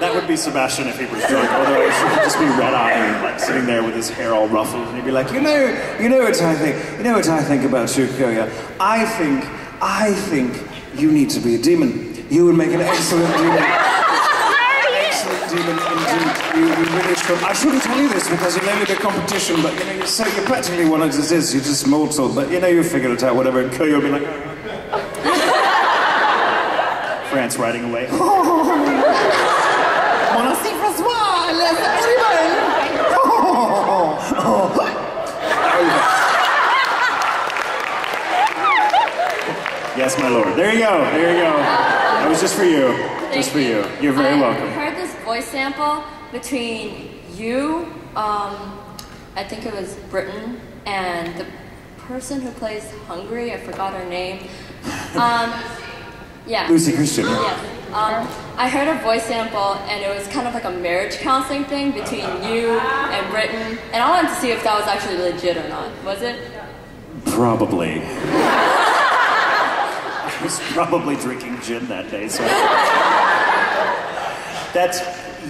That would be Sebastian if he was drunk, although it should just be red-eyed, like sitting there with his hair all ruffled, and he'd be like, you know what I think about you, Koya? I think you need to be a demon. You would make an excellent demon. Excellent demon indeed. You really should. I shouldn't tell you this because you're maybe the competition, but you know, you're practically one as it is. You're just mortal, but you know, you figure it out, whatever, and Koya would be like... France riding away. Yes, my lord. There you go. That was just for you. Just for you. You're very welcome. I heard this voice sample between you, I think it was Britain, and the person who plays Hungry, I forgot her name. Yeah. Lucy Christian. Yeah. I heard a voice sample, and it was kind of like a marriage counseling thing between you and Britain, and I wanted to see if that was actually legit or not. Was it? Probably. I was probably drinking gin that day, so... That's...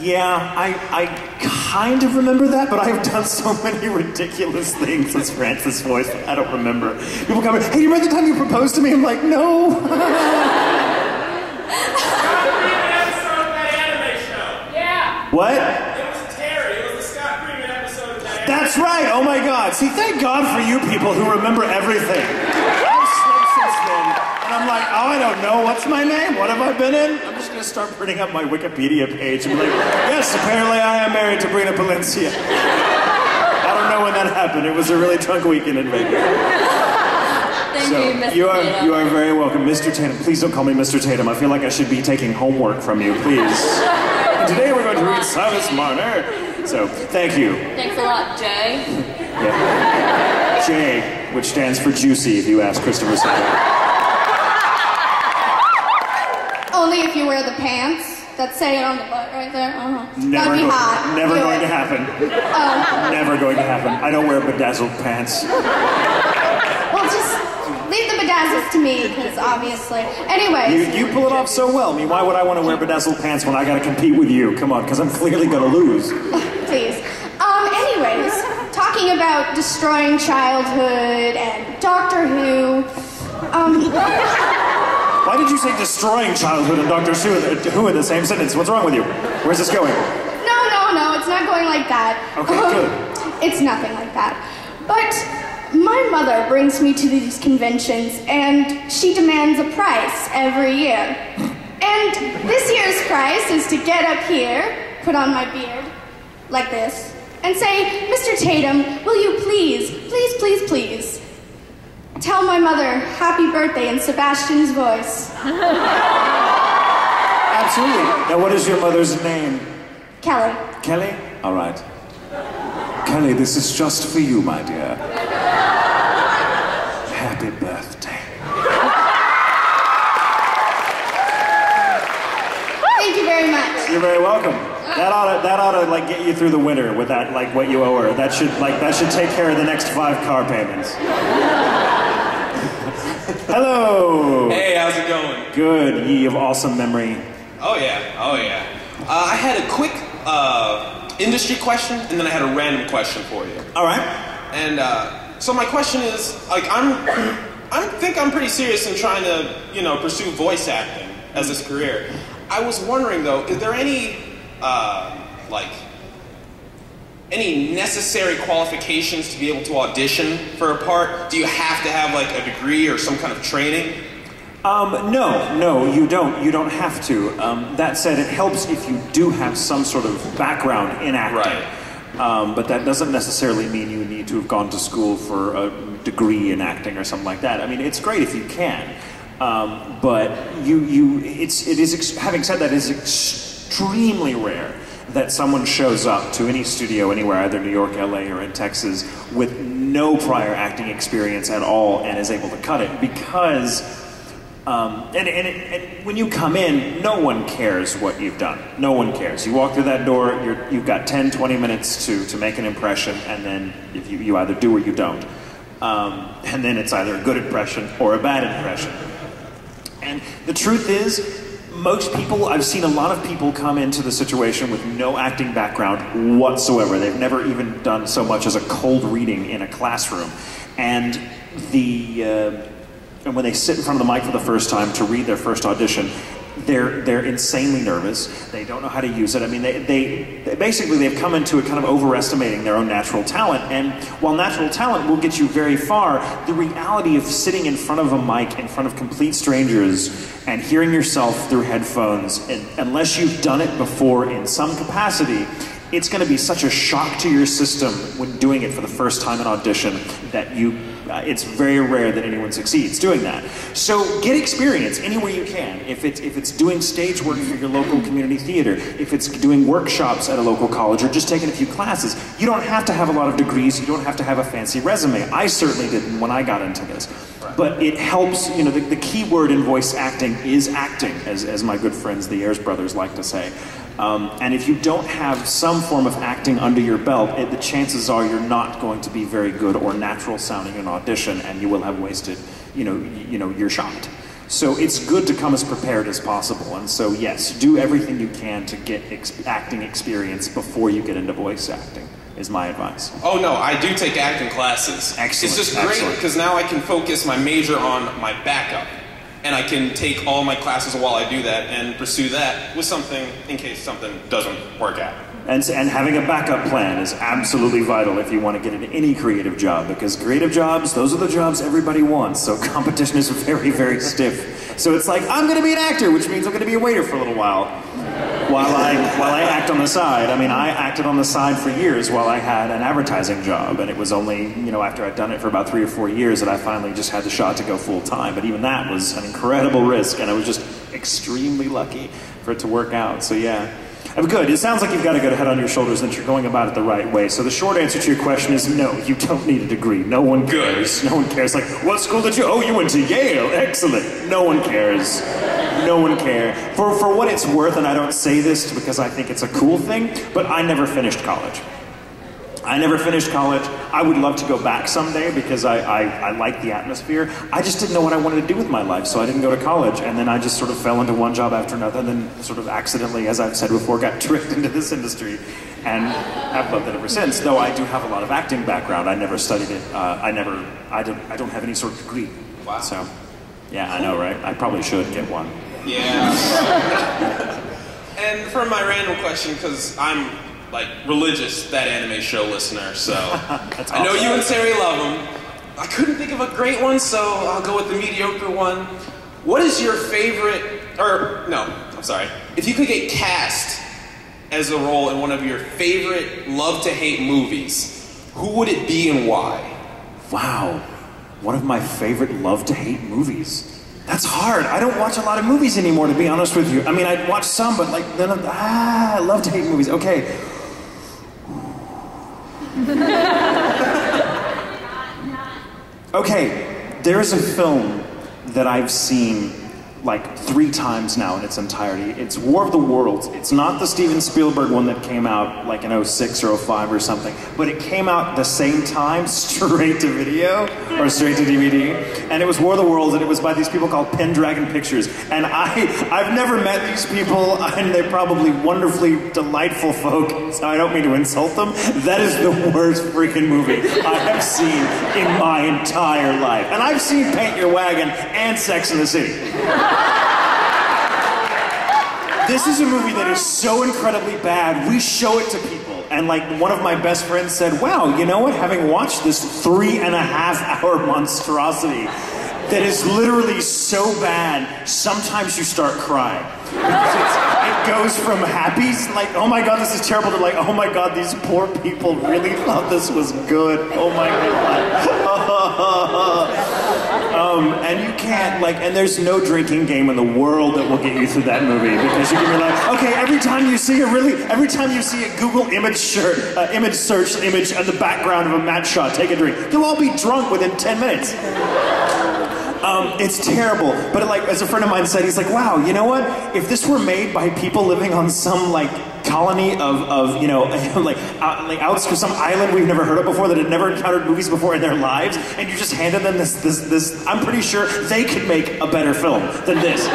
Yeah, I kind of remember that, but I've done so many ridiculous things as Francis' voice that I don't remember. People come in, hey, you remember the time you proposed to me? I'm like, no. What? It was Terry. It was the Scott Freeman episode of that. That's right. Oh my God. See, thank God for you people who remember everything. I've slept since then, and I'm like, oh, I don't know. What's my name? What have I been in? I'm just gonna start printing up my Wikipedia page and be like, yes, apparently I am married to Brina Palencia. I don't know when that happened. It was a really drunk weekend in Vegas. Thank you, Mr. Tatum. You are very welcome, Mr. Tatum. Please don't call me Mr. Tatum. I feel like I should be taking homework from you, please. Today we're going to read Silas Marner. So, thank you. Thanks a lot, Jay. Yeah. J, which stands for juicy, if you ask Christopher Satter. Only if you wear the pants that say it on the butt right there. That'd be hot. Never going to happen. Never going to happen. I don't wear bedazzled pants. Well, just leave the bedazzles to me, because obviously. Anyways. You pull it off so well. I mean, why would I want to wear bedazzled pants when I got to compete with you? Come on, because I'm clearly going to lose. Please. Anyways, talking about destroying childhood and Doctor Who. Why did you say destroying childhood and Doctor Who in the same sentence? What's wrong with you? Where's this going? No, it's not going like that. Okay, good. It's nothing like that. But my mother brings me to these conventions, and she demands a price every year. And this year's price is to get up here, put on my beard, like this, and say, Mr. Tatum, will you please tell my mother happy birthday in Sebastian's voice. Absolutely. Now, what is your mother's name? Kelly. Kelly? All right. Kelly, this is just for you, my dear. Happy birthday. Thank you very much. You're very welcome. That ought to like get you through the winter with that, like what you owe her. That should take care of the next 5 car payments. Hello. Hey, how's it going? Good. Ye of awesome memory. Oh yeah. I had a quick industry question, and then I had a random question for you. All right. And so my question is, like, I think I'm pretty serious in trying to, pursue voice acting as this career. I was wondering though, is there any any necessary qualifications to be able to audition for a part? Do you have to have like a degree or some kind of training? No, you don't. You don't have to. That said, it helps if you do have some sort of background in acting. Right. But that doesn't necessarily mean you need to have gone to school for a degree in acting or something like that. I mean, it's great if you can. But having said that, it's extremely rare that someone shows up to any studio anywhere, either New York, LA, or in Texas, with no prior acting experience at all and is able to cut it, because when you come in, no one cares what you've done. No one cares. You walk through that door, you've got 10, 20 minutes to make an impression, and then if you either do or you don't. And then it's either a good impression or a bad impression. And the truth is, most people, I've seen a lot of people come into the situation with no acting background whatsoever. They've never even done so much as a cold reading in a classroom. And and when they sit in front of the mic for the first time to read their first audition, they're insanely nervous. They don't know how to use it. I mean, they basically they've come into it kind of overestimating their own natural talent. And while natural talent will get you very far, the reality of sitting in front of a mic in front of complete strangers and hearing yourself through headphones, and unless you've done it before in some capacity, it's going to be such a shock to your system when doing it for the first time in audition that it's very rare that anyone succeeds doing that. So get experience any way you can. If it's doing stage work for your local community theater, if it's doing workshops at a local college, or just taking a few classes, you don't have to have a lot of degrees, you don't have to have a fancy resume. I certainly didn't when I got into this. But it helps, you know, the key word in voice acting is acting, as my good friends, the Ayers brothers, like to say. And if you don't have some form of acting under your belt, the chances are you're not going to be very good or natural sounding in an audition, and you will have wasted, your shot. So it's good to come as prepared as possible. And so yes, do everything you can to get acting experience before you get into voice acting, is my advice. Oh no, I do take acting classes. Excellent. It's just great because now I can focus my major on my backup. And I can take all my classes while I do that and pursue that with something in case something doesn't work out. And having a backup plan is absolutely vital if you want to get into any creative job, because creative jobs, those are the jobs everybody wants, so competition is very, very stiff. So it's like, I'm going to be an actor, which means I'm going to be a waiter for a little while I act on the side. I mean, I acted on the side for years while I had an advertising job, and it was only, after I'd done it for about 3 or 4 years that I finally just had the shot to go full time. But even that was an incredible risk, and I was just extremely lucky for it to work out. So yeah. Good. It sounds like you've got a good head on your shoulders and that you're going about it the right way. So the short answer to your question is no, you don't need a degree. No one cares. No one cares. Like, what school did you? Oh, you went to Yale. Excellent. No one cares. No one cares. For what it's worth, and I don't say this because I think it's a cool thing, but I never finished college. I never finished college. I would love to go back someday because I like the atmosphere. I just didn't know what I wanted to do with my life, so I didn't go to college. And then I just sort of fell into one job after another, and then sort of accidentally, as I've said before, got tricked into this industry. And I've loved it ever since, though I do have a lot of acting background. I never studied it. I don't have any sort of degree. Wow. So, yeah, I know, right? I probably should get one. Yeah. And for my random question, because I'm religious That Anime Show listener, so That's awesome. I know you and Sari love them. I couldn't think of a great one, so I'll go with the mediocre one. What is your favorite, if you could get cast as a role in one of your favorite love-to-hate movies, who would it be and why? Wow, one of my favorite love-to-hate movies. That's hard. I don't watch a lot of movies anymore, to be honest with you. I mean, I watch some, but I love-to-hate movies. Okay. Okay, there's a film that I've seen 3 times now in its entirety. It's War of the Worlds. It's not the Steven Spielberg one that came out in 06 or 05 or something, but it came out the same time, straight to video, or straight to DVD, and it was War of the Worlds, and it was by these people called Pendragon Pictures, and I've never met these people, and they're probably wonderfully delightful folk, so I don't mean to insult them. That is the worst freaking movie I have seen in my entire life. And I've seen Paint Your Wagon and Sex and the City. This is a movie that is so incredibly bad, we show it to people. And one of my best friends said, wow, you know what, having watched this 3.5-hour monstrosity that is literally so bad, sometimes you start crying. Because it goes from happy, oh my god, this is terrible, to oh my god, these poor people really thought this was good. Oh my god. And you can't, and there's no drinking game in the world that will get you through that movie, because you can be okay, every time you see a Google image search image in the background of a match shot, take a drink. You'll all be drunk within 10 minutes. It's terrible, but as a friend of mine said, he's like, wow, you know what? If this were made by people living on some colony of outskirts, some island we've never heard of before, that had never encountered movies before in their lives, and you just handed them this, I'm pretty sure they could make a better film than this.